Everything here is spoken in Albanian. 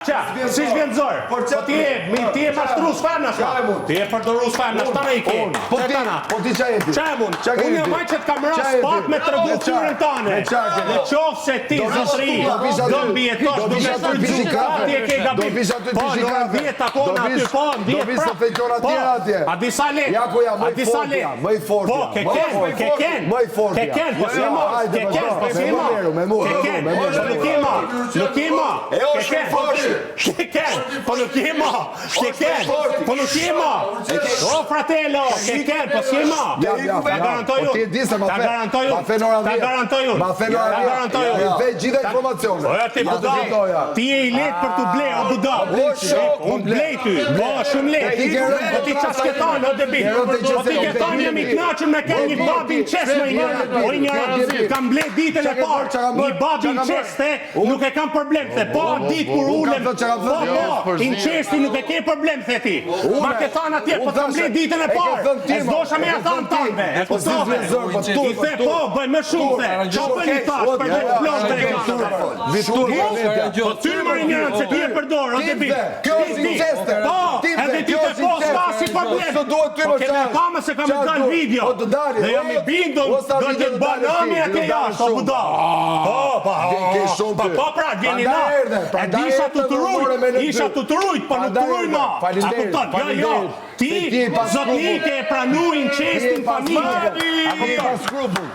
Si vjen zor? Po ti je mashtrues fana sa. Ti je përdorus fana tani i ke. Po ti çaj je ti. Çamun. Unë jam që të kam rënë spat me tradicionin tonë. Në qoftë se ti zotëri do mbietosh do të shkruaj ti e ke gabim. Po do vjet apo na aty po do vi se fejtora tjera atje. A disa le. Ja ku ja më i fortë. Më i fortë. Po ke ken. Më i fortë. Ke ken, po si mo. Ke ken, po si mo. Po nuk je ma, po nuk je ma. O fratello, che po si ma. Ta garantoju. Ti di se ma garantoju. Ve gjithë informacione. Po ti buda. Ti je i lehtë për tu ble, o buda. Unë blej ty. Po shumë lehtë. Po ti çasketon o debil. Po ti keton jam i kënaqur me një babin çes më i njëra. Kam ble ditën e parë. Një babin çeste nuk e kam problem se po ditë kur ulem. Po, incesti nuk e ke problem se ti. Ma ke thanë atje, po të mble ditën e parë. E s'dosha me ja thanë tanëve. E kuptove. I the po, bëj më shumë se. Qa bëj një tash, për dhe plon të reganëve. Po ty më njërën që ti e përdorë, o debil. Kjo është inceste. Po, edhe ti të po s'ka si problem. Po keme kame se kam e dalë video. Dhe jam i bindur, do të banami atje jashtë, o buda. Po, pra, vjeni na. E disha të të rujt, isha të të rujt, po nuk të rujt ma. A kupton, jo. Ti, zotnike e pranuin qestin familje. A kupton.